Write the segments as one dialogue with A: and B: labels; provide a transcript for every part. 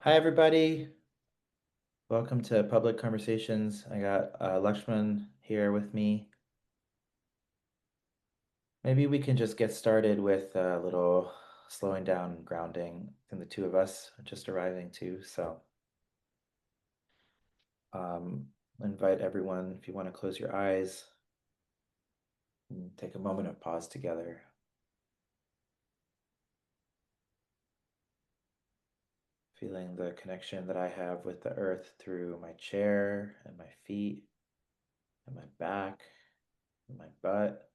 A: Hi, everybody. Welcome to Public Conversations. I got Lakshman here with me. Maybe we can just get started with a little slowing down, grounding, and the two of us are just arriving too. So, um, invite everyone, if you want to close your eyes and take a moment of pause together, feeling the connection that I have with the earth through my chair and my feet and my back and my butt.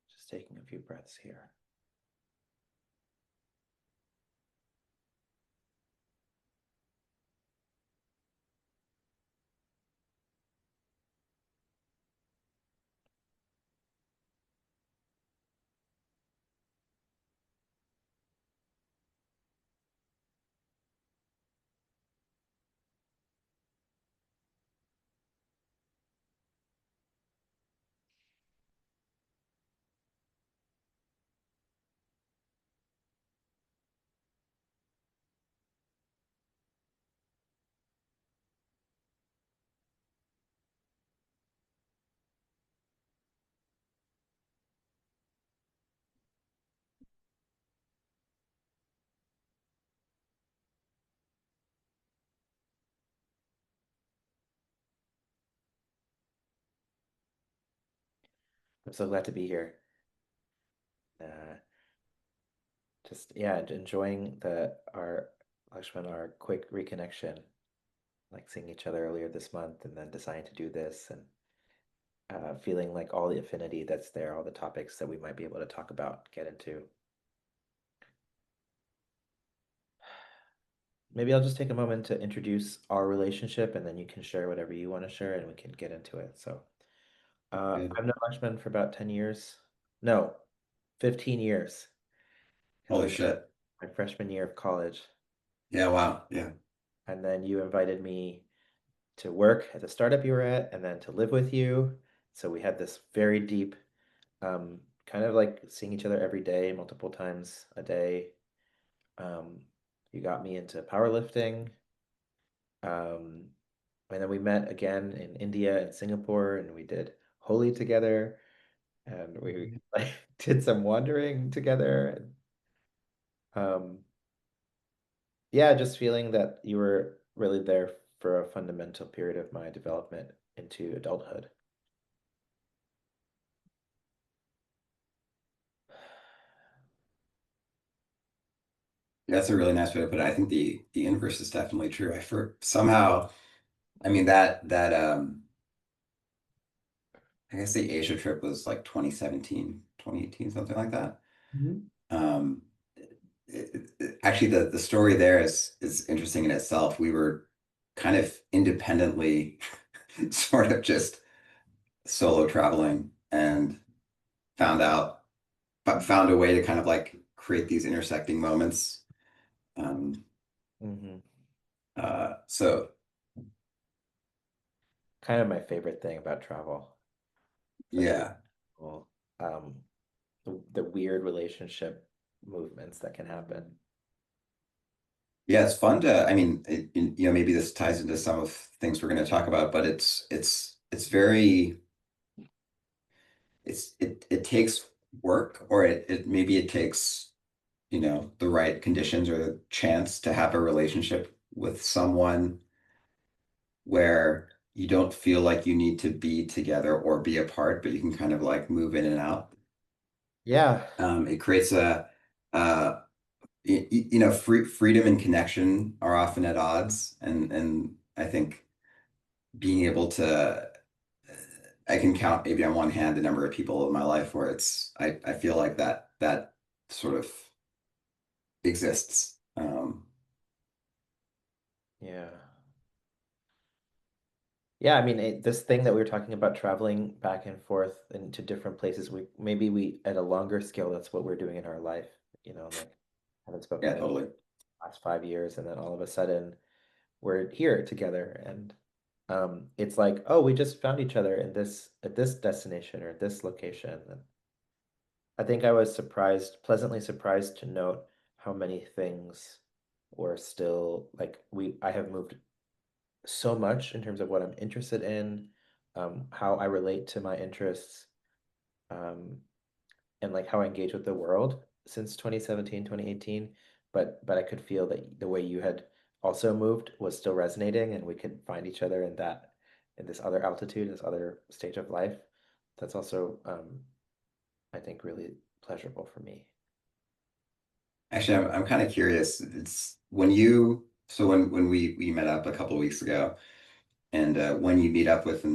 A: Just taking a few breaths here. I'm so glad to be here. Uh, just yeah, enjoying our Lakshman, our quick reconnection, like seeing each other earlier this month and then deciding to do this and feeling like all the affinity that's there, all the topics that we might be able to talk about, get into. Maybe I'll just take a moment to introduce our relationship and then you can share whatever you want to share and we can get into it. So,
B: Good.
A: I've known Lakshman for about 10 years. No, 15 years, because we
B: Holy
A: met
B: shit.
A: my freshman year of college.
B: Yeah, wow. Yeah.
A: And then you invited me to work at the startup you were at and then to live with you. So we had this very deep, kind of like seeing each other every day, multiple times a day. Um, you got me into powerlifting. Um, and then we met again in India and Singapore and we did Holi together and we like did some wandering together. And, yeah, just feeling that you were really there for a fundamental period of my development into adulthood.
B: That's a really nice way to put it. I think the inverse is definitely true. I for somehow, I mean that I guess the Asia trip was like 2017, 2018, something like that.
A: Mhm.
B: Um Actually the story there is interesting in itself. We were kind of independently sort of just solo traveling and found out found a way to kind of like create these intersecting moments. Um,
A: Hmm.
B: so
A: Kind of my favorite thing about travel. It's like
B: yeah,
A: well, um, the weird relationship movements that can happen.
B: yeah, it's fun to. I mean, maybe this ties into some of things we're going to talk about, but it's very it takes work, or it maybe it takes the right conditions or the chance to have a relationship with someone where you don't feel like you need to be together or be apart, but you can kind of like move in and out.
A: Yeah.
B: It creates uh, freedom and connection are often at odds, and I think being able to, I can count maybe on one hand the number of people in my life where I feel like that sort of exists.
A: Yeah. Yeah, I mean, this thing that we were talking about traveling back and forth into different places, we at a longer scale, that's what we're doing in our life, like haven't spoken
B: Yeah,
A: in the
B: totally.
A: last 5 years, and then all of a sudden we're here together. And It's like, oh, we just found each other in this at this destination or this location. And I think I was pleasantly surprised to note how many things were still like I have moved so much in terms of what I'm interested in, how I relate to my interests, um, and like how I engage with the world since 2017, 2018. But I could feel that the way you had also moved was still resonating, and we could find each other in this other altitude, this other stage of life. That's also, I think, really pleasurable for me.
B: Actually, I'm kind of curious. It's when you so when we met up a couple of weeks ago, and when you meet up with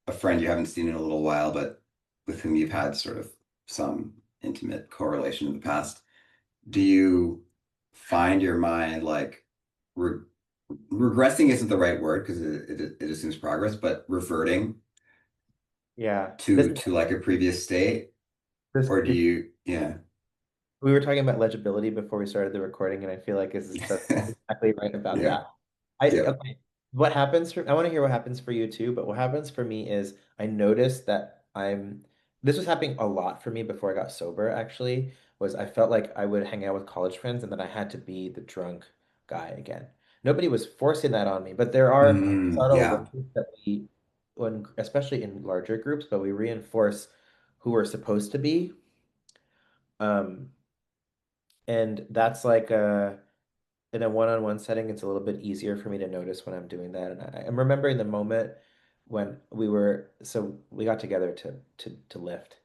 B: a friend you haven't seen in a little while, but with whom you've had sort of some intimate correlation in the past, do you find your mind like re regressing isn't the right word because it assumes progress, but reverting
A: Yeah,
B: to like a previous state,
A: this
B: or do you, yeah,
A: we were talking about legibility before we started the recording, and I feel like that's exactly right about
B: yeah,
A: that. I
B: yeah,
A: okay. What happens for I want to hear what happens for you too, but what happens for me is I noticed that this was happening a lot for me before I got sober, actually, was I felt like I would hang out with college friends and then I had to be the drunk guy again. Nobody was forcing that on me, but there are subtle
B: yeah,
A: ways that when especially in larger groups, but we reinforce who we're supposed to be. Um, and that's like in a one-on-one setting, it's a little bit easier for me to notice when I'm doing that. And I'm remembering the moment when we got together to lift.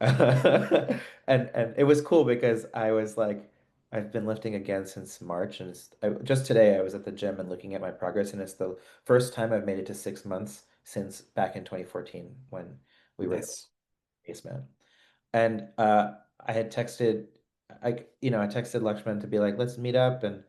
A: And it was cool because I was like, I've been lifting again since March, and just today I was at the gym and looking at my progress, and it's the first time I've made it to 6 months since back in 2014 when we were
B: nice.
A: basement. And I had texted, I texted Lakshman to be like, let's meet up, and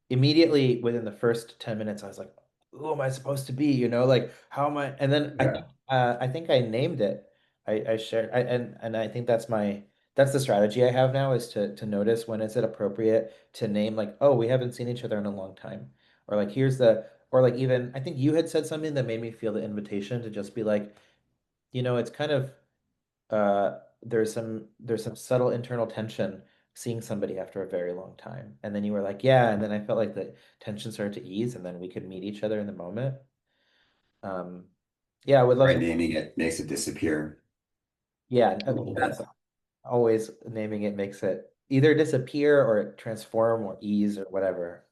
A: immediately within the first 10 minutes, I was like, who am I supposed to be? Like, how am I? And then
B: Yeah,
A: I think I named it. I shared and I think that's the strategy I have now is to notice when is it appropriate to name like, oh, we haven't seen each other in a long time. Or like or like even I think you had said something that made me feel the invitation to just be like, it's kind of there's some subtle internal tension seeing somebody after a very long time. And then you were like, yeah, and then I felt like the tension started to ease and then we could meet each other in the moment. Um, yeah, I would love
B: right.
A: to,
B: Naming it makes it disappear
A: yeah,
B: a little bit.
A: that's always naming it makes it either disappear or transform or ease or whatever.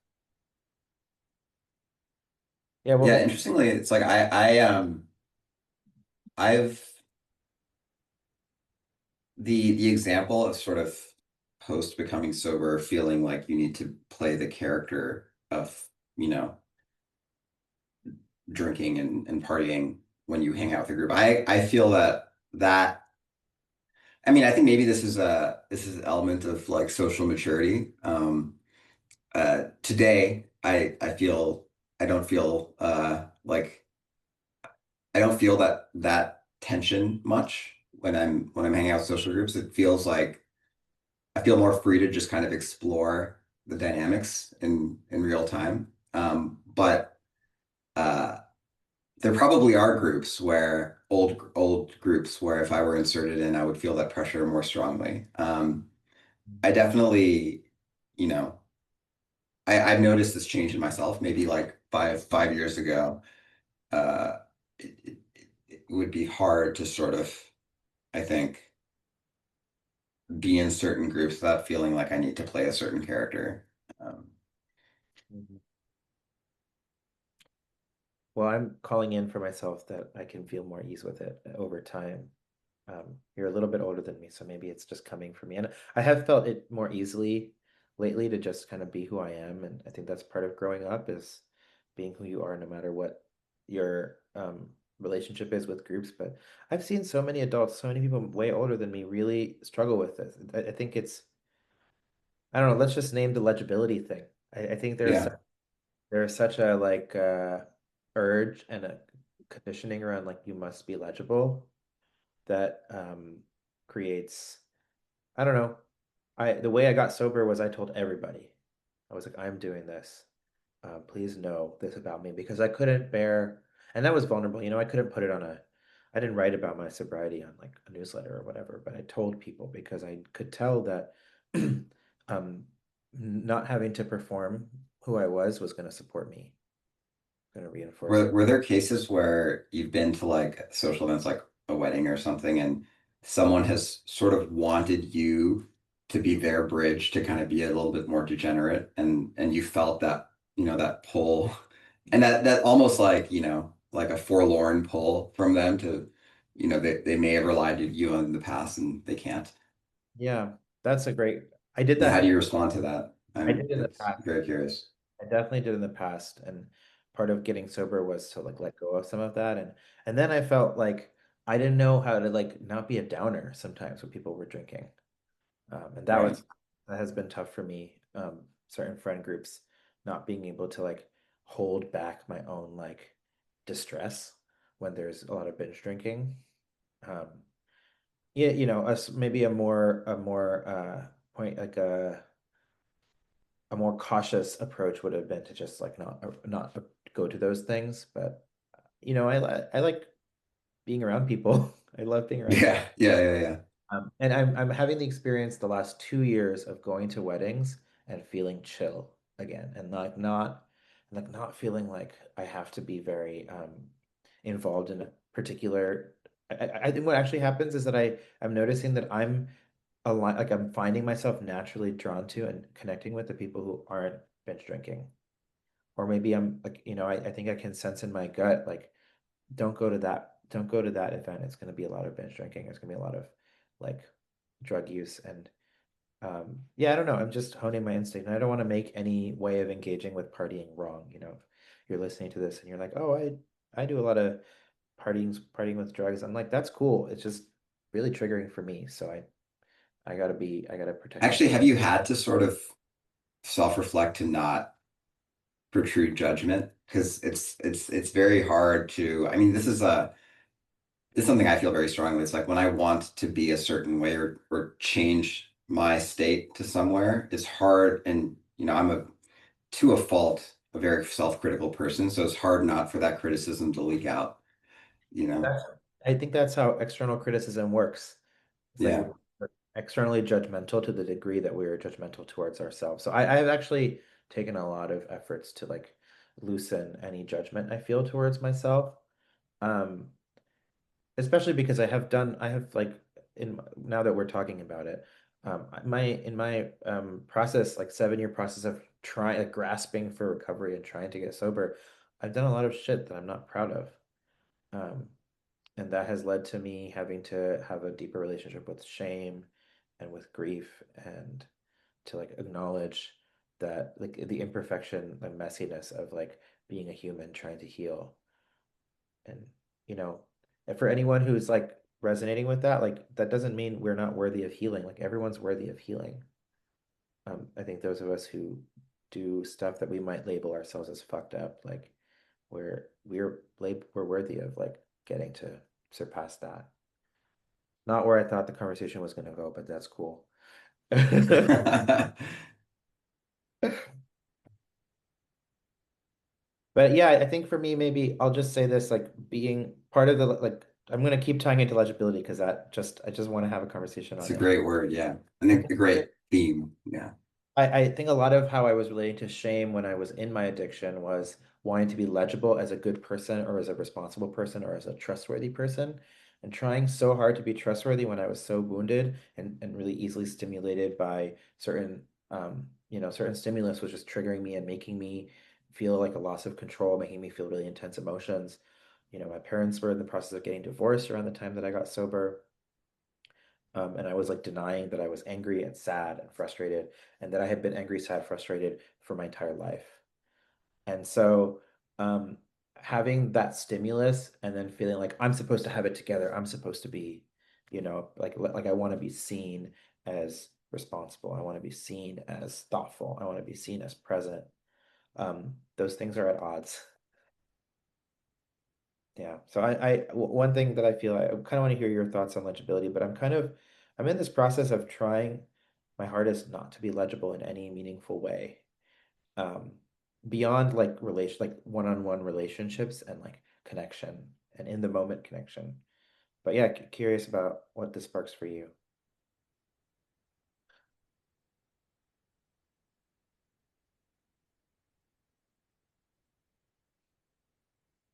A: Yeah,
B: Yeah,
A: well,
B: interestingly, it's like I've the example of sort of post becoming sober, feeling like you need to play the character of, you know, drinking and partying when you hang out with a group. I feel that I mean, I think maybe this is an element of like social maturity. Today I feel I don't feel like I don't feel that tension much when I'm hanging out with social groups. It feels like I feel more free to just kind of explore the dynamics in real time. But uh, there probably are groups where old groups where if I were inserted in, I would feel that pressure more strongly. I definitely, you know, I've noticed this change in myself. Maybe like five years ago, it would be hard to sort of, I think, be in certain groups without feeling like I need to play a certain character. Um,
A: Mhm. Well, I'm calling in for myself that I can feel more ease with it over time. You're a little bit older than me, so maybe it's just coming from me. And I have felt it more easily lately to just kind of be who I am. And I think that's part of growing up is being who you are, no matter what your relationship is with groups. But I've seen so many adults, so many people way older than me really struggle with this. I think I don't know, let's just name the legibility thing. I think
B: yeah,
A: there's such a like urge and a conditioning around like you must be legible that creates I don't know. The way I got sober was I told everybody. I was like, I'm doing this. Please know this about me because I couldn't bear. And that was vulnerable. I couldn't put it on I didn't write about my sobriety on like a newsletter or whatever, but I told people because I could tell that not having to perform who I was going to support me, going to reinforce
B: Were
A: it.
B: there cases where you've been to like social events like a wedding or something and someone has sort of wanted you to be their bridge to kind of be a little bit more degenerate and you felt that, that pull and that almost like, like a forlorn pull from them to, they may have relied on you in the past and they can't.
A: Yeah, that's a great. I did
B: Yeah,
A: that.
B: how do you respond to that?
A: I
B: I'm
A: did in the
B: it's
A: past.
B: very curious.
A: I definitely did in the past, and part of getting sober was to like let go of some of that, and then I felt like I didn't know how to like not be a downer sometimes when people were drinking, and
B: Right.
A: that has been tough for me. Certain friend groups not being able to like hold back my own like distress when there's a lot of binge drinking. Um, yeah, us maybe a more point like a more cautious approach would have been to just like not go to those things. But I like being around people. I love being around
B: Yeah,
A: people.
B: yeah, yeah, yeah.
A: And I'm having the experience the last 2 years of going to weddings and feeling chill again, and not feeling like I have to be very involved in a particular. I think what actually happens is that I'm noticing that I'm finding myself naturally drawn to and connecting with the people who aren't binge drinking. Or maybe I'm like, I think I can sense in my gut, like, don't go to that event. It's going to be a lot of binge drinking. It's going to be a lot of like drug use. And yeah, I don't know. I'm just honing my instinct. And I don't want to make any way of engaging with partying wrong. If you're listening to this and you're like, oh, I do a lot of partying with drugs. I'm like, that's cool. It's just really triggering for me. So I gotta protect
B: Actually,
A: myself.
B: have you had to sort of self-reflect to not protrude judgment? Because it's very hard to, I mean, this is something I feel very strongly. It's like when I want to be a certain way or change my state to somewhere, it's hard and I'm to a fault a very self-critical person, so it's hard not for that criticism to leak out, you know?
A: That's, I think that's how external criticism works. It's like
B: Yeah.
A: we're externally judgmental to the degree that we are judgmental towards ourselves. So I've actually taken a lot of efforts to like loosen any judgment I feel towards myself. Um, Especially because I have like now that we're talking about it, in my process, like 7 year process of trying like grasping for recovery and trying to get sober, I've done a lot of shit that I'm not proud of. Um, and that has led to me having to have a deeper relationship with shame and with grief and to like acknowledge that like the imperfection, the messiness of like being a human trying to heal. And you know, and for anyone who's like resonating with that, like that doesn't mean we're not worthy of healing. Like everyone's worthy of healing. I think those of us who do stuff that we might label ourselves as fucked up, like we're worthy of like getting to surpass that. Not where I thought the conversation was going to go, but that's cool. But yeah, I think for me, maybe I'll just say this, like being part of the like I'm gonna keep tying it to legibility because I just want to have a conversation
B: It's
A: on
B: a
A: it.
B: great word, yeah. And a great theme. Yeah.
A: I think a lot of how I was relating to shame when I was in my addiction was wanting to be legible as a good person or as a responsible person or as a trustworthy person, and trying so hard to be trustworthy when I was so wounded and really easily stimulated by certain stimulus was just triggering me and making me feel like a loss of control, making me feel really intense emotions. My parents were in the process of getting divorced around the time that I got sober. And I was like denying that I was angry and sad and frustrated, and that I had been angry, sad, frustrated for my entire life. And so, um, having that stimulus and then feeling like I'm supposed to have it together, I'm supposed to be, like I want to be seen as responsible. I want to be seen as thoughtful. I want to be seen as present. Those things are at odds. Yeah. So one thing that I feel I kind of want to hear your thoughts on legibility, but I'm in this process of trying my hardest not to be legible in any meaningful way. Um, Beyond like one-on-one relationships and like connection and in the moment connection. But yeah, curious about what this sparks for you.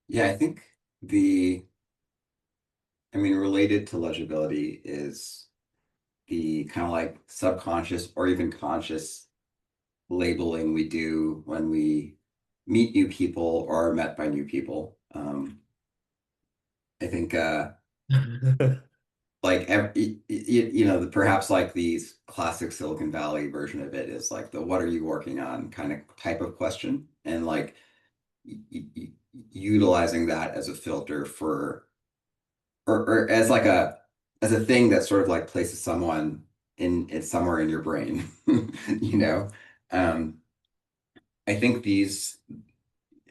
B: Yeah, I think the, I mean, related to legibility is the kind of like subconscious or even conscious labeling we do when we meet new people or are met by new people. I think like every, perhaps like these classic Silicon Valley version of it is like the what are you working on kind of type of question, and like utilizing that as a filter for or as like a as a thing that sort of like places someone in somewhere in your brain, you know. Um, I think these,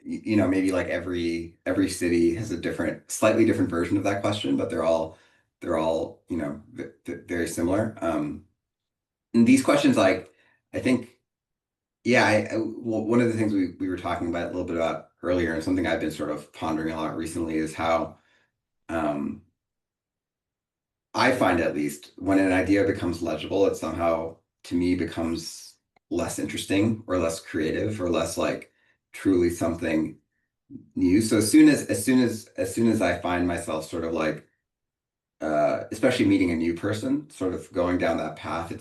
B: maybe like every city has a different, slightly different version of that question, but they're all very similar. And these questions, like I think, yeah, well, one of the things we were talking about a little bit about earlier, and something I've been sort of pondering a lot recently is how um, I find at least when an idea becomes legible, it somehow to me becomes less interesting or less creative or less like truly something new. So as soon as I find myself sort of like especially meeting a new person, sort of going down that path,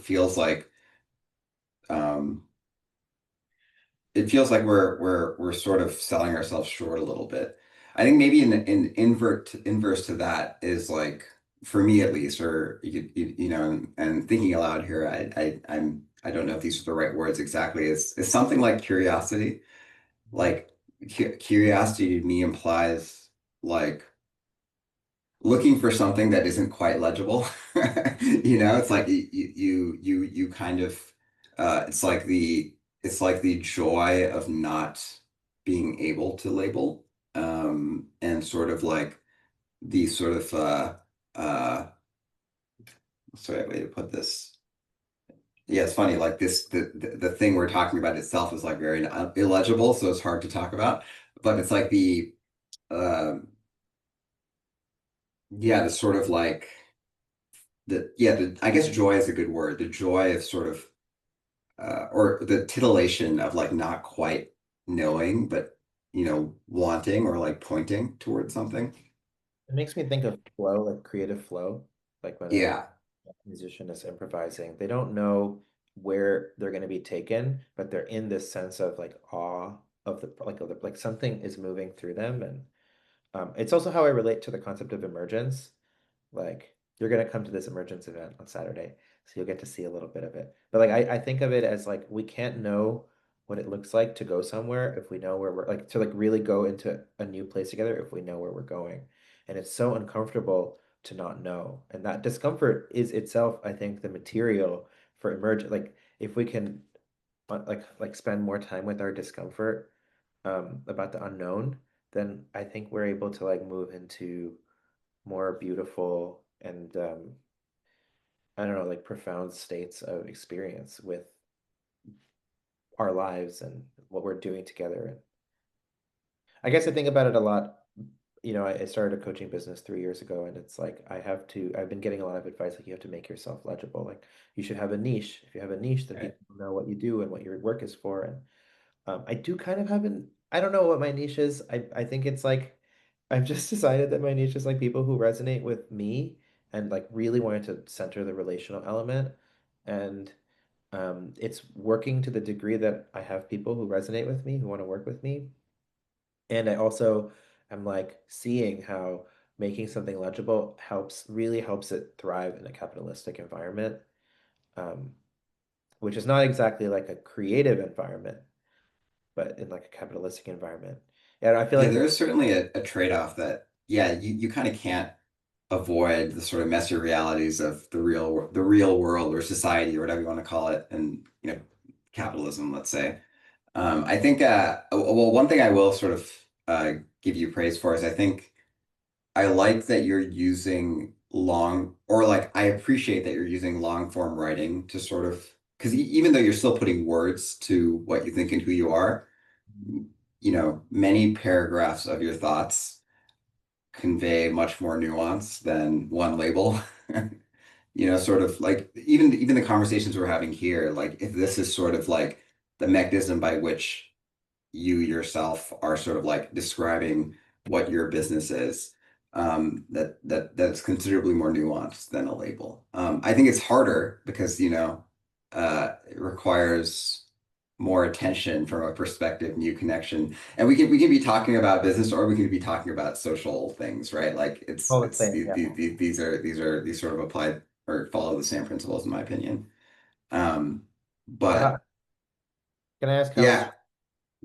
B: um it feels like we're sort of selling ourselves short a little bit. I think maybe an inverse to that is like for me at least, or and thinking aloud here, I don't know if these are the right words exactly. Is something like curiosity. Like curiosity to me implies like looking for something that isn't quite legible. It's like you kind of it's like the joy of not being able to label, and sort of like the sort of uh what's the right way to put this? Yeah, it's funny, like this the thing we're talking about itself is like very illegible, so it's hard to talk about. But it's like the um yeah, the sort of like I guess joy is a good word. The joy of sort of or the titillation of like not quite knowing, but wanting or like pointing towards something.
A: It makes me think of flow, like creative flow, like when a
B: Yeah.
A: musician is improvising, they don't know where they're going to be taken, but they're in this sense of like awe of like something is moving through them, and it's also how I relate to the concept of emergence. Like you're gonna come to this emergence event on Saturday, so you'll get to see a little bit of it. But like I think of it as like we can't know what it looks like to go somewhere if we know where we're like to like really go into a new place together if we know where we're going. And it's so uncomfortable to not know. And that discomfort is itself, I think, the material for emerge. Like if we can like spend more time with our discomfort about the unknown, then I think we're able to like move into more beautiful and I don't know, like profound states of experience with our lives and what we're doing together. And I guess I think about it a lot. I started a coaching business 3 years ago, and it's like I've been getting a lot of advice like you have to make yourself legible. Like you should have a niche. If you have a niche, then
B: Right.
A: people know what you do and what your work is for. And I do kind of have I don't know what my niche is. I think it's like I've just decided that my niche is like people who resonate with me and like really wanted to center the relational element. And it's working to the degree that I have people who resonate with me, who want to work with me. And I also am like seeing how making something legible really helps it thrive in a capitalistic environment, um, which is not exactly like a creative environment but in like a capitalistic environment. And I feel
B: Yeah,
A: like
B: there is certainly a trade-off that, yeah, you kind of can't avoid the sort of messy realities of the real world or society or whatever you want to call it, and capitalism, let's say. I think well, one thing I will sort of give you praise for is I think I like that you're using long, or like I appreciate that you're using long form writing to sort of, because even though you're still putting words to what you think and who you are, many paragraphs of your thoughts convey much more nuance than one label. You know, sort of like even the conversations we're having here, like if this is sort of like the mechanism by which you yourself are sort of like describing what your business is, that's considerably more nuanced than a label. I think it's harder because, you know, it requires more attention from a perspective, new connection. And we can be talking about business or we can be talking about social things, right? Like
A: All the
B: it's
A: same, yeah.
B: these sort of apply or follow the same principles in my opinion. Um,
A: So how,
B: but
A: can I ask
B: yeah,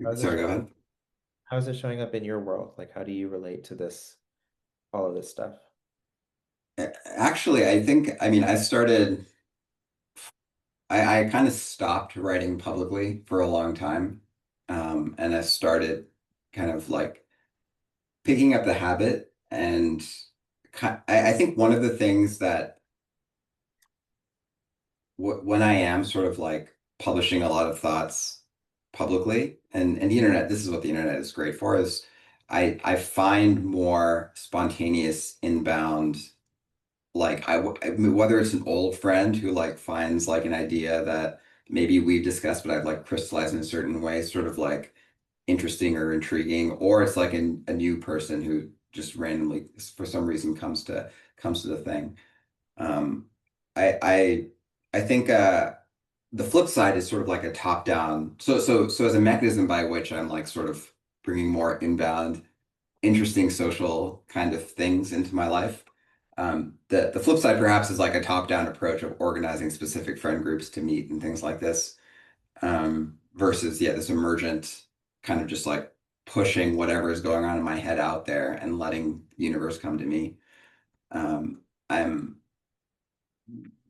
A: how is
B: sorry,
A: it
B: go ahead.
A: how is it showing up in your world? Like how do you relate to this all of this stuff?
B: Actually, I think, I mean, I kind of stopped writing publicly for a long time. And I started kind of like picking up the habit. And I think one of the things that when I am sort of like publishing a lot of thoughts publicly, and the internet, this is what the internet is great for, is I find more spontaneous inbound. Like I mean, whether it's an old friend who like finds like an idea that maybe we've discussed, but I've like crystallized in a certain way, sort of like interesting or intriguing, or it's like a new person who just randomly, for some reason, comes to the thing. Um, I I I think the flip side is sort of like a top down. So as a mechanism by which I'm like sort of bringing more inbound interesting social kind of things into my life. The flip side perhaps is like a top-down approach of organizing specific friend groups to meet and things like this, versus yeah, this emergent kind of just like pushing whatever is going on in my head out there and letting the universe come to me. I'm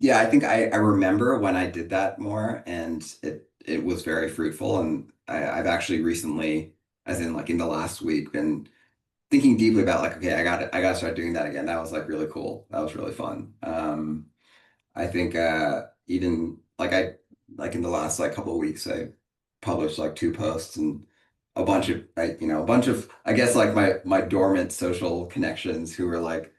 B: yeah, I think I remember when I did that more and it was very fruitful and I've actually recently, as in like in the last week, been thinking deeply about like, okay, I got to start doing that again. That was like really cool. That was really fun. I think even like in the last like couple of weeks, I published like two posts and a bunch of like, you know, a bunch of I guess like my dormant social connections who were like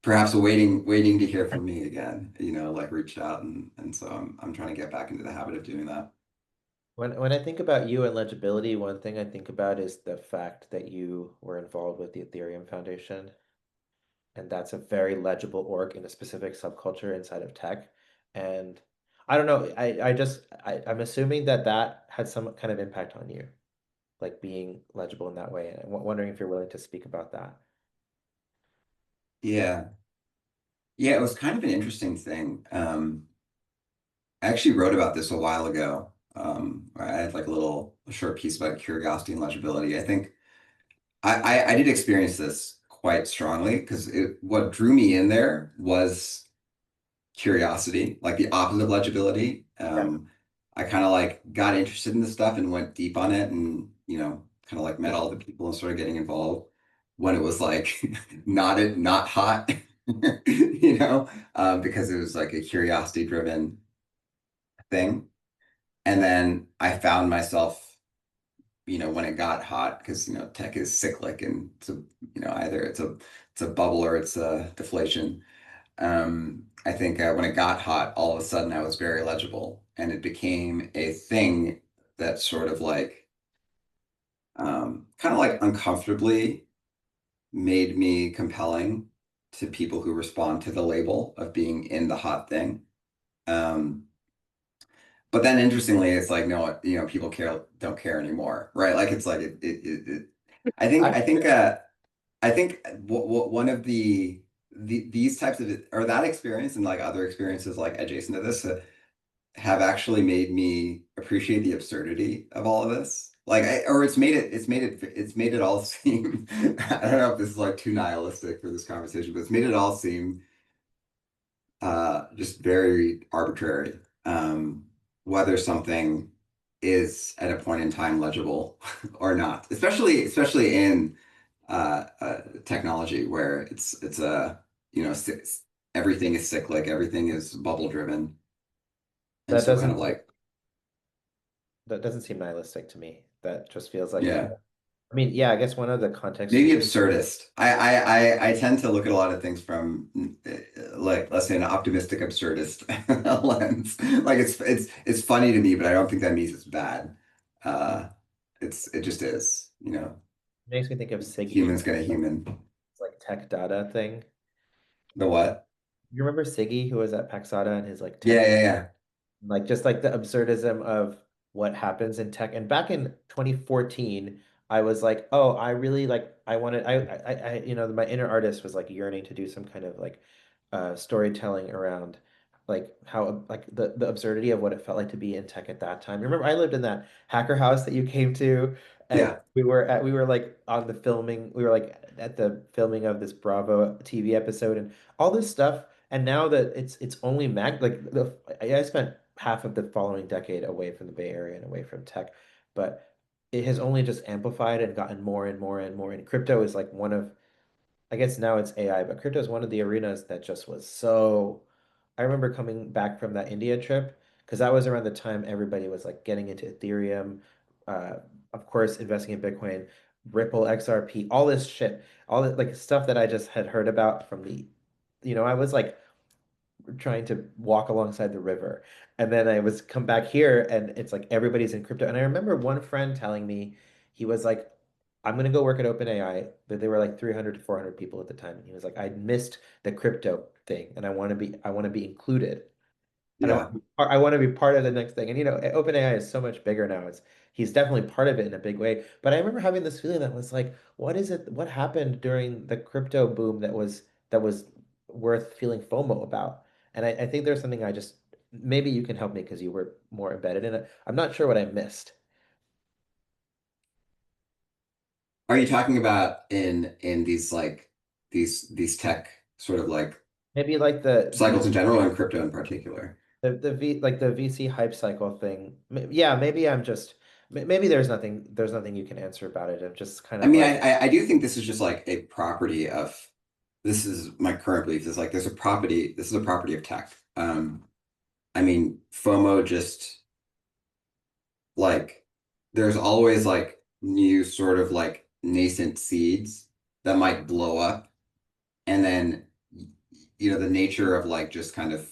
B: perhaps waiting to hear from me again, you know, like reached out and so I'm trying to get back into the habit of doing that.
A: When I think about you and legibility, one thing I think about is the fact that you were involved with the Ethereum Foundation, and that's a very legible org in a specific subculture inside of tech. And I don't know, I'm assuming that that had some kind of impact on you, like being legible in that way. And I'm wondering if you're willing to speak about that.
B: Yeah. Yeah, it was kind of an interesting thing. I actually wrote about this a while ago. I had like a short piece about curiosity and legibility. I think I did experience this quite strongly because what drew me in there was curiosity, like the opposite of legibility.
A: Yeah.
B: I kind of like got interested in this stuff and went deep on it and, you know, kind of like met all the people and started getting involved when it was like not hot, you know, because it was like a curiosity driven thing. And then I found myself, you know, when it got hot, because you know, tech is cyclic and it's a, you know, either it's a bubble or it's a deflation. I think when it got hot, all of a sudden I was very legible, and it became a thing that sort of like kind of like uncomfortably made me compelling to people who respond to the label of being in the hot thing. Um, But then interestingly, it's like no, you know, people don't care anymore, right? Like it's like
A: I
B: I think one of these types of or that experience and like other experiences like adjacent to this have actually made me appreciate the absurdity of all of this. Like or it's made it all seem I don't know if this is like too nihilistic for this conversation, but it's made it all seem just very arbitrary. Whether something is at a point in time legible or not, especially in technology where it's a you know everything is cyclic, everything is bubble driven, and
A: that
B: so kind of
A: doesn't
B: like
A: that doesn't seem nihilistic to me. That just feels like
B: yeah,
A: I mean, yeah, I guess one of the context
B: Maybe
A: switches.
B: absurdist. I tend to look at a lot of things from like let's say an optimistic absurdist lens. Like it's funny to me, but I don't think that means it's bad. Uh, it just is, you know.
A: Makes me think of Siggy,
B: Humans gonna human.
A: it's like tech data thing.
B: The what?
A: You remember Siggy who was at Paxata and his like
B: Yeah,
A: tech,
B: yeah, yeah.
A: like just like the absurdism of what happens in tech. And back in 2014, I was like, oh, I really like I wanted my inner artist was like yearning to do some kind of like storytelling around like how like the absurdity of what it felt like to be in tech at that time. Remember, I lived in that hacker house that you came to, and
B: Yeah.
A: we were like on the filming, we were like at the filming of this Bravo TV episode and all this stuff. And now that it's only I spent half of the following decade away from the Bay Area and away from tech, but it has only just amplified and gotten more and more and more. And crypto is like one of, I guess now it's AI, but crypto is one of the arenas that just was so. I remember coming back from that India trip because that was around the time everybody was like getting into Ethereum, uh, of course, investing in Bitcoin, Ripple, XRP, all this shit, all the like stuff that I just had heard about from I was like trying to walk alongside the river. And then I was come back here and it's like everybody's in crypto. And I remember one friend telling me he was like, I'm gonna go work at OpenAI, but they were like 300 to 400 people at the time. And he was like, I missed the crypto thing and I want to be included. And
B: Yeah.
A: I want to be part of the next thing. And OpenAI is so much bigger now. He's definitely part of it in a big way. But I remember having this feeling that was like, what is it? What happened during the crypto boom that was worth feeling FOMO about? And I think there's something I just maybe you can help me because you were more embedded in it. I'm not sure what I missed.
B: Are you talking about in these like these tech sort of like
A: Maybe like
B: cycles in general and crypto in particular?
A: the VC hype cycle thing. Yeah, maybe I'm just maybe there's nothing you can answer about it. I'm just kind
B: I
A: of
B: mean,
A: like
B: I do think this is just like a property of this is my current belief is like this is a property of tech. I mean, FOMO just like there's always like new sort of like nascent seeds that might blow up. And then, the nature of like just kind of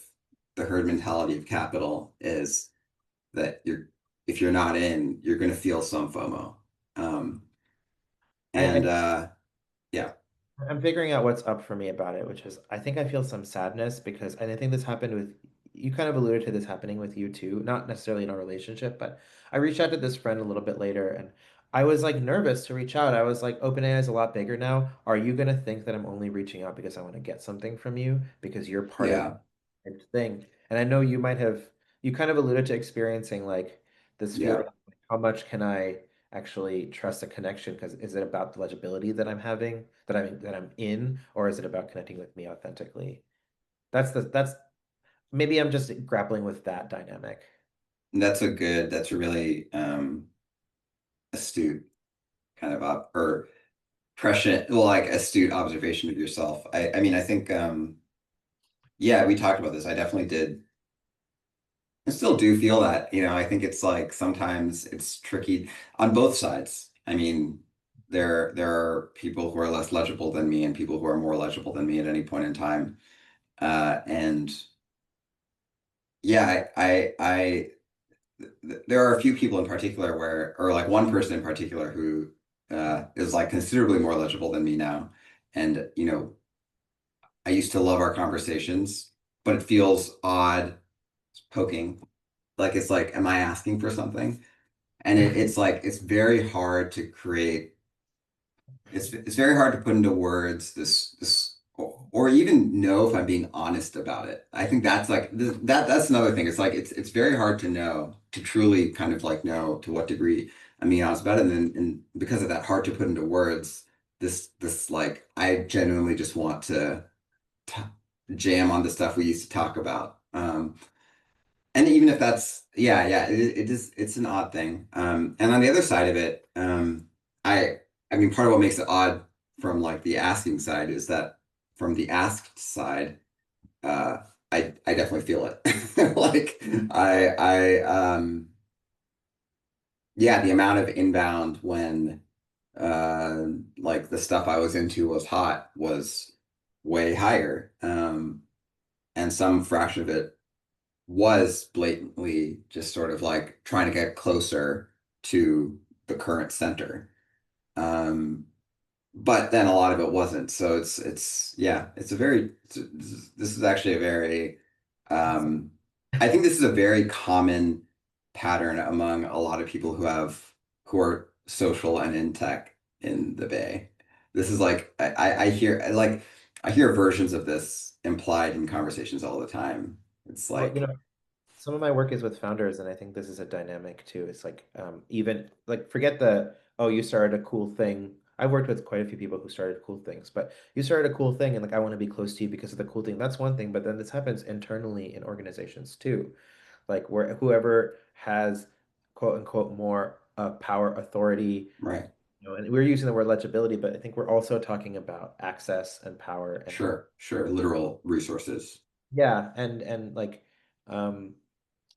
B: the herd mentality of capital is that if you're not in, you're going to feel some FOMO. Um,
A: I
B: and yeah,
A: I'm figuring out what's up for me about it, which is I think I feel some sadness because and I think this happened with you kind of alluded to this happening with you too, not necessarily in a relationship, but I reached out to this friend a little bit later and I was like nervous to reach out. I was like, OpenAI is a lot bigger now. Are you gonna think that I'm only reaching out because I want to get something from you because you're part of
B: yeah,
A: the thing? And I know you kind of alluded to experiencing like this feeling,
B: yeah.
A: like, how much can I actually trust a connection because is it about the legibility that I'm having that I'm in or is it about connecting with me authentically? That's maybe I'm just grappling with that dynamic.
B: That's a really astute kind of or prescient, well, like astute observation of yourself. I mean, I think, yeah, we talked about this. I definitely did. I still do feel that, I think it's like sometimes it's tricky on both sides. I mean, there are people who are less legible than me and people who are more legible than me at any point in time. And yeah, there are a few people in particular or like one person in particular who is like considerably more legible than me now. And, I used to love our conversations, but it feels odd poking. Like it's like, am I asking for something? And it's like it's very hard to create. It's very hard to put into words this or even know if I'm being honest about it. I think that's like that's another thing. It's like it's very hard to know to truly kind of like know to what degree I'm being honest about it. And because of that, hard to put into words. This like I genuinely just want to t jam on the stuff we used to talk about. And even if that's, yeah, it is, it's an odd thing. And on the other side of it, I, I mean, part of what makes it odd from like the asking side is that from the asked side, uh, I definitely feel it. Like I, yeah, the amount of inbound when like the stuff I was into was hot was way higher. And some fraction of it was blatantly just sort of like trying to get closer to the current center. Um, but then a lot of it wasn't. So it's yeah, it's a very this is actually a very um I think this is a very common pattern among a lot of people who are social and in tech in the Bay. This is like I hear versions of this implied in conversations all the time. It's
A: Well,
B: like,
A: some of my work is with founders, and I think this is a dynamic too. It's like even like forget the oh, you started a cool thing. I've worked with quite a few people who started cool things, but you started a cool thing, and like I want to be close to you because of the cool thing. That's one thing, but then this happens internally in organizations too. Like where whoever has quote unquote more power, authority,
B: right,
A: and we're using the word legibility, but I think we're also talking about access and power and how
B: sure, sure, literal resources.
A: yeah, and like um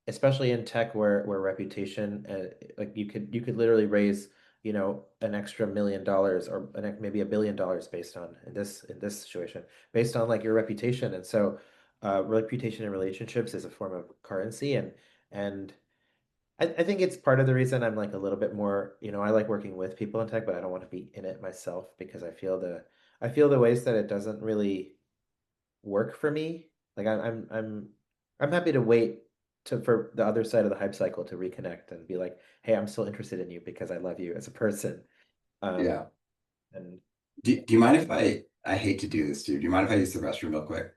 A: especially in tech where reputation like you could literally raise an extra $1 million or maybe $1 billion based on in this situation based on like your reputation and so reputation in relationships is a form of currency and I think it's part of the reason I'm like a little bit more I like working with people in tech but I don't want to be in it myself because I feel the ways that it doesn't really work for me. Like I'm happy to wait for the other side of the hype cycle to reconnect and be like, hey, I'm still interested in you because I love you as a person. Um,
B: Yeah.
A: and
B: Do you mind if I hate to do this, dude? Do you mind if I use the restroom real quick?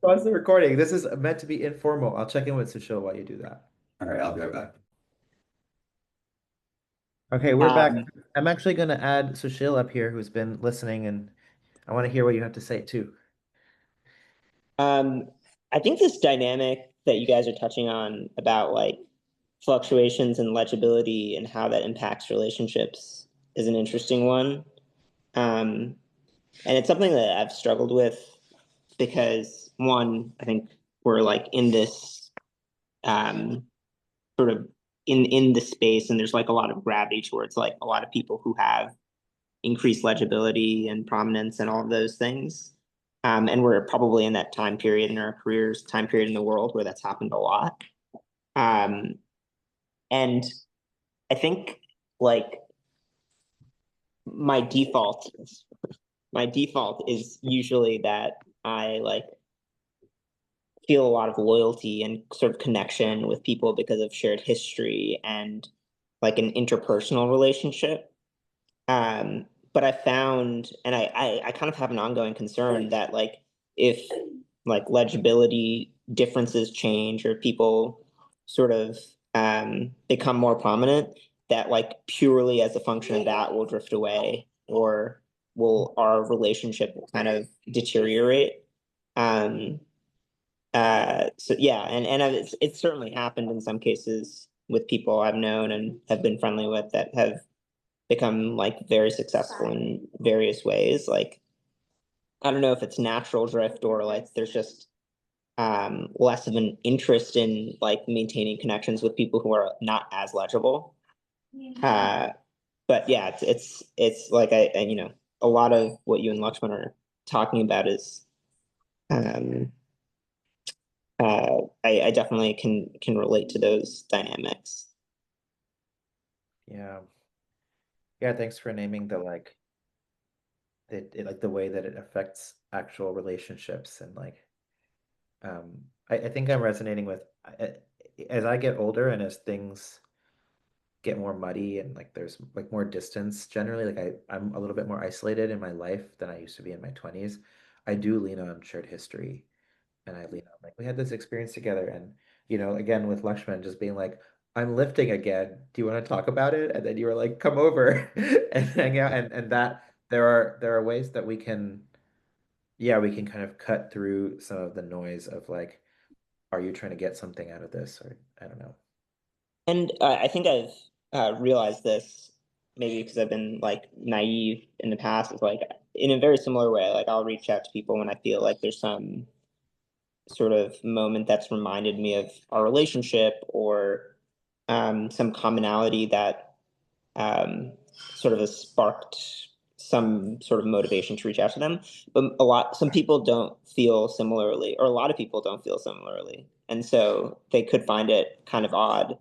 A: pause the recording. This is meant to be informal. I'll check in with Sushil while you do that.
B: All right, I'll be right back.
A: Okay, we're back.
C: Um,
A: I'm actually going to add Sushil up here, who's been listening, and I want to hear what you have to say too.
C: um, I think this dynamic that you guys are touching on about like fluctuations in legibility and how that impacts relationships is an interesting one. Um, and it's something that I've struggled with because one, I think we're like in this um, sort of in the space, and there's like a lot of gravity towards like a lot of people who have increased legibility and prominence and all of those things. And we're probably in that time period in our careers, time period in the world where that's happened a lot. Um, and I think like my default, my default is usually that I like feel a lot of loyalty and sort of connection with people because of shared history and like an interpersonal relationship. Um, but I found, and I kind of have an ongoing concern that like if like legibility differences change or people sort of become more prominent, that like purely as a function of that will drift away or will our relationship kind of deteriorate. Um, so yeah, and it's certainly happened in some cases with people I've known and have been friendly with that have become like very successful in various ways. Like I don't know if it's natural drift or like there's just less of an interest in like maintaining connections with people who are not as legible. Uh, but yeah, it's like you know a lot of what you and Lakshman are talking about is um I definitely can relate to those dynamics.
A: Yeah. Yeah, thanks for naming the like the way that it affects actual relationships and like I think I'm resonating with as I get older and as things get more muddy and like there's like more distance generally like I'm a little bit more isolated in my life than I used to be in my 20s. I do lean on shared history and I lean on like we had this experience together and again with Lakshman just being like I'm lifting again. Do you want to talk about it? And then you were like come over and hang out and that there are ways that we can yeah, we can kind of cut through some of the noise of like, are you trying to get something out of this? Or I don't know.
C: And I think I've realized this maybe because I've been like naive in the past. Is like in a very similar way. Like I'll reach out to people when I feel like there's some sort of moment that's reminded me of our relationship or some commonality that sort of has sparked some sort of motivation to reach out to them. But some people don't feel similarly, or a lot of people don't feel similarly, and so they could find it kind of odd.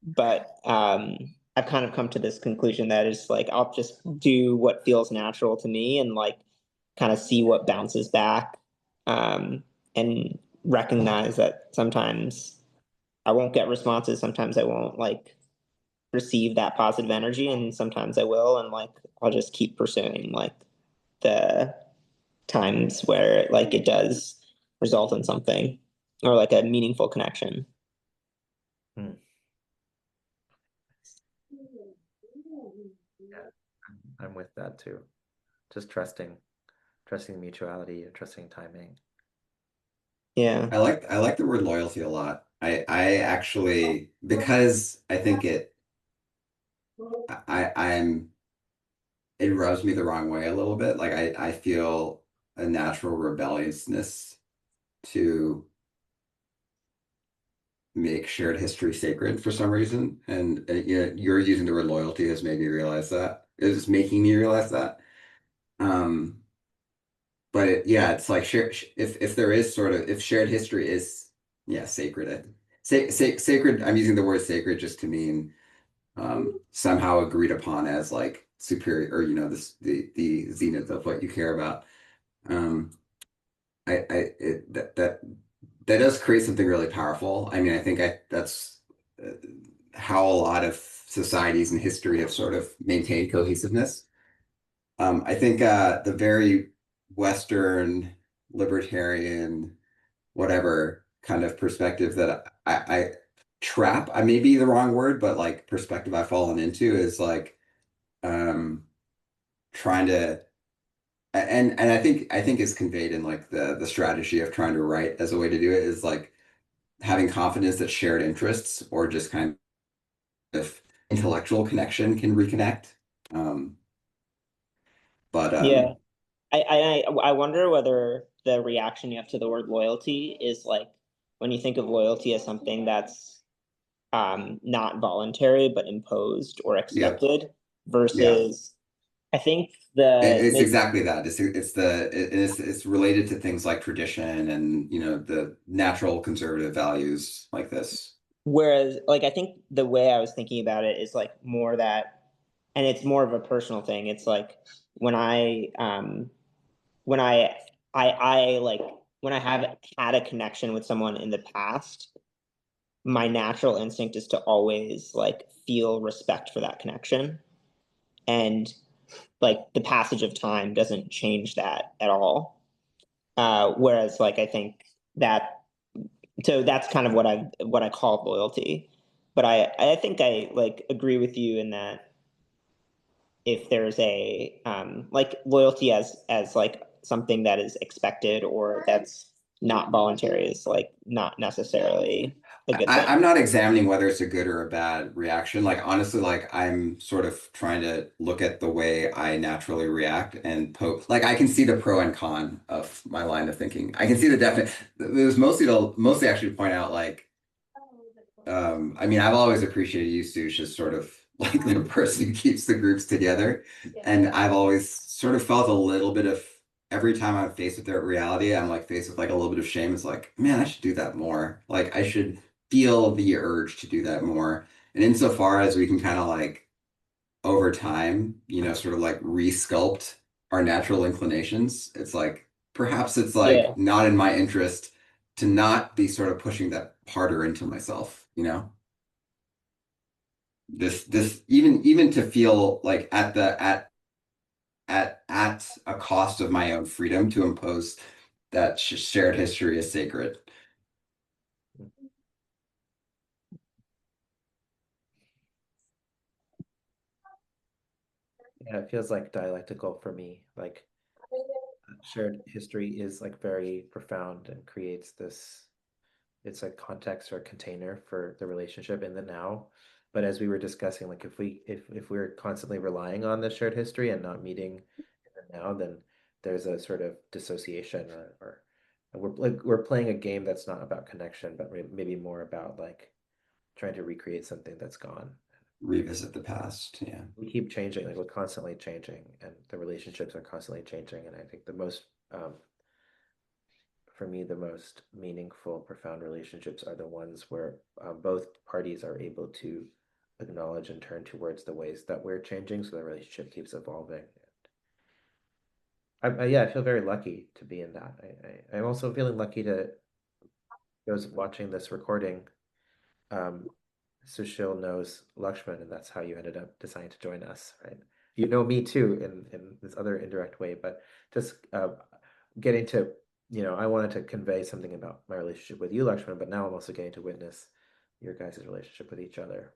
C: But I've kind of come to this conclusion that is like I'll just do what feels natural to me and like kind of see what bounces back, and recognize that sometimes I won't get responses, sometimes I won't like receive that positive energy, and sometimes I will, and like I'll just keep pursuing like the times where like it does result in something or like a meaningful connection.
A: Hmm. Yeah, I'm with that too. Just trusting mutuality and trusting timing.
C: Yeah.
B: I like the word loyalty a lot. I actually, because I think I'm it rubs me the wrong way a little bit. Like I feel a natural rebelliousness to make shared history sacred for some reason. And yeah, you're using the word loyalty has made me realize that. It's making me realize that. Um, but yeah, it's like if there is sort of if shared history is yeah sacred. Sacred. I'm using the word sacred just to mean somehow agreed upon as like superior or this the zenith of what you care about. Um, that does create something really powerful. I mean, I think that's uh, how a lot of societies in history have sort of maintained cohesiveness. I think the very Western libertarian whatever kind of perspective that I trap, I may be the wrong word, but like perspective I've fallen into is like um trying to and I think is conveyed in like the strategy of trying to write as a way to do it is like having confidence that shared interests or just kind of intellectual connection can reconnect. Um, but
C: Yeah. I wonder whether the reaction you have to the word loyalty is like when you think of loyalty as something that's not voluntary but imposed or
B: yeah,
C: expected
B: yeah.
C: versus I think
B: It's exactly that. It's related to things like tradition and the natural conservative values like this.
C: whereas like I think the way I was thinking about it is like more that, and it's more of a personal thing. It's like when when I like when I have had a connection with someone in the past, my natural instinct is to always like feel respect for that connection, and like the passage of time doesn't change that at all. Whereas like I think that, so that's kind of what I call loyalty. But I think I like agree with you in that if there's a like loyalty as like something that is expected or that's not voluntary is like not necessarily a good
B: I'm
C: thing.
B: not examining whether it's a good or a bad reaction. Like honestly, like I'm sort of trying to look at the way I naturally react and poke. Like I can see the pro and con of my line of thinking. I can see the definite. It was mostly actually to point out like I mean, I've always appreciated you, Sush, as sort of like the person who keeps the groups together. And I've always sort of felt a little bit of every time I'm faced with their reality, I'm like faced with like a little bit of shame. It's like, man, I should do that more. Like I should feel the urge to do that more. And insofar as we can kind of like over time, sort of like resculpt our natural inclinations, it's like perhaps it's
C: Yeah.
B: like not in my interest to not be sort of pushing that harder into myself, this even to feel like at a cost of my own freedom to impose that shared history is sacred.
A: Yeah, it feels like dialectical for me. Like shared history is like very profound and creates this, it's a context or container for the relationship in the now. But as we were discussing, like if we're constantly relying on the shared history and not meeting in the now, then there's a sort of dissociation or we're playing a game that's not about connection, but maybe more about like trying to recreate something that's gone.
B: revisit the past. Yeah.
A: We keep changing, like we're constantly changing, and the relationships are constantly changing. And I think the most, for me, the most meaningful, profound relationships are the ones where both parties are able to acknowledge and turn towards the ways that we're changing, so the relationship keeps evolving. Yeah, I feel very lucky to be in that. I'm also feeling lucky to those watching this recording. Um, Sushil knows Lakshman, and that's how you ended up deciding to join us, right? You know me too in this other indirect way, but just getting to, I wanted to convey something about my relationship with you, Lakshman, but now I'm also getting to witness your guys' relationship with each other.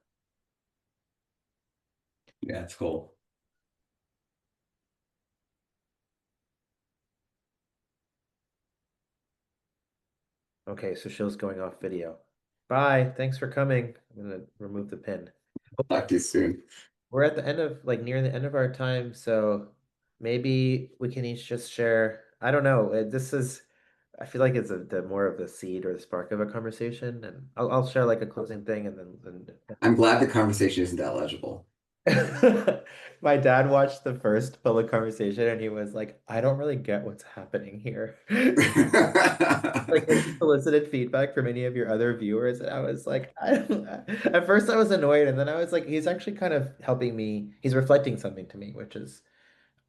B: Yeah, it's cool.
A: Okay, Sushil's going off video. Bye. Thanks for coming. I'm gonna remove the pin.
B: Talk to you soon.
A: We're at the end of like near the end of our time, so maybe we can each just share. I don't know. This is, I feel like it's the more of the seed or the spark of a conversation, and I'll share like a closing thing, and then
B: I'm glad the conversation isn't that legible.
A: my dad watched the first public conversation, and he was like, "I don't really get what's happening here." Like, have you solicited feedback from any of your other viewers? And I was like, I don't, at first I was annoyed, and then I was like, he's actually kind of helping me. He's reflecting something to me,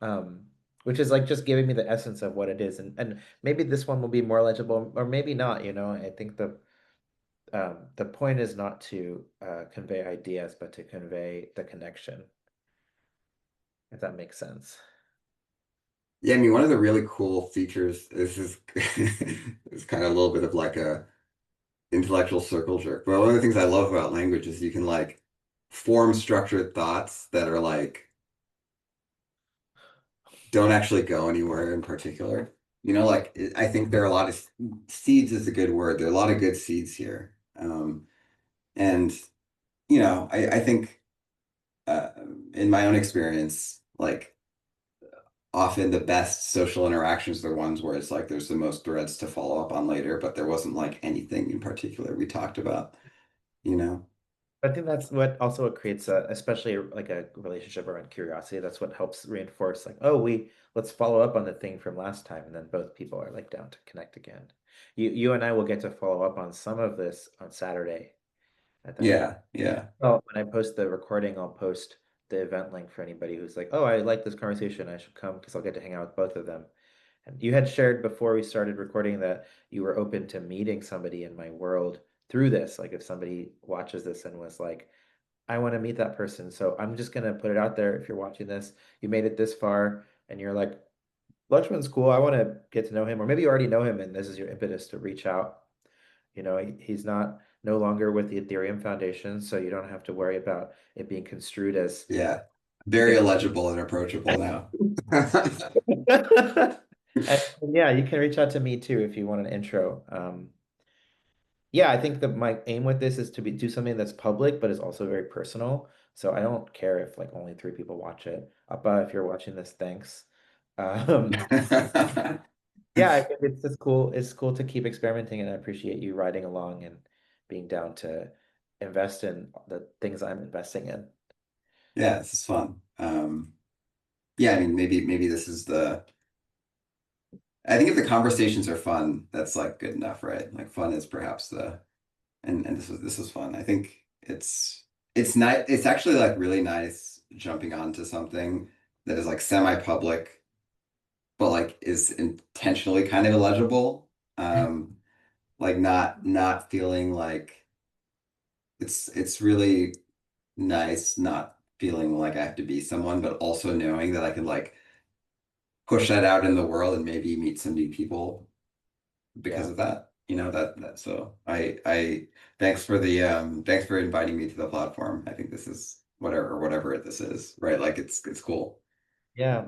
A: um, which is like just giving me the essence of what it is. And maybe this one will be more legible, or maybe not, I think the point is not to convey ideas, but to convey the connection, if that makes sense.
B: Yeah, I mean, one of the really cool features, this is it's kind of a little bit of like a intellectual circle jerk, but one of the things I love about language is you can like form structured thoughts that are like don't actually go anywhere in particular. Like I think there are a lot of seeds is a good word. There are a lot of good seeds here. And I think uh, in my own experience, like often the best social interactions are the ones where it's like there's the most threads to follow up on later, but there wasn't like anything in particular we talked about, you know?
A: I think that's what also what creates especially like a relationship around curiosity. That's what helps reinforce like, oh, let's follow up on the thing from last time, and then both people are like down to connect again. You and I will get to follow up on some of this on Saturday at the event.
B: Yeah, yeah,
A: Well, when I post the recording, I'll post the event link for anybody who's like, oh, I like this conversation, I should come because I'll get to hang out with both of them. And you had shared before we started recording that you were open to meeting somebody in my world through this. Like if somebody watches this and was like, I want to meet that person. So I'm just gonna put it out there. If you're watching this, you made it this far and you're like, Lakshman's cool. I want to get to know him. Or maybe you already know him and this is your impetus to reach out. He's not no longer with the Ethereum Foundation, so you don't have to worry about it being construed as
B: yeah. Very illegible and approachable now.
A: and yeah, you can reach out to me too if you want an intro. Yeah, I think that my aim with this is to do something that's public, but is also very personal. So I don't care if like only 3 people watch it. Appa, if you're watching this, thanks. Um, yeah, I think it's just cool. It's cool to keep experimenting, and I appreciate you riding along and being down to invest in the things I'm investing in.
B: Yeah, this is fun. Yeah, I mean, maybe this is I think if the conversations are fun, that's like good enough, right? Like fun is perhaps and this was fun. I think it's nice. It's actually like really nice jumping onto something that is like semi-public, but like is intentionally kind of illegible. Like not feeling like it's really nice not feeling like I have to be someone, but also knowing that I can like push that out in the world and maybe meet some new people because
A: Yeah.
B: of that. That so I thanks for inviting me to the platform. I think this is whatever this is, right? Like it's cool.
A: Yeah.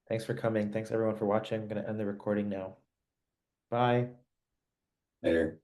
A: Thanks for coming. Thanks everyone for watching. I'm gonna end the recording now. Bye.
B: Later.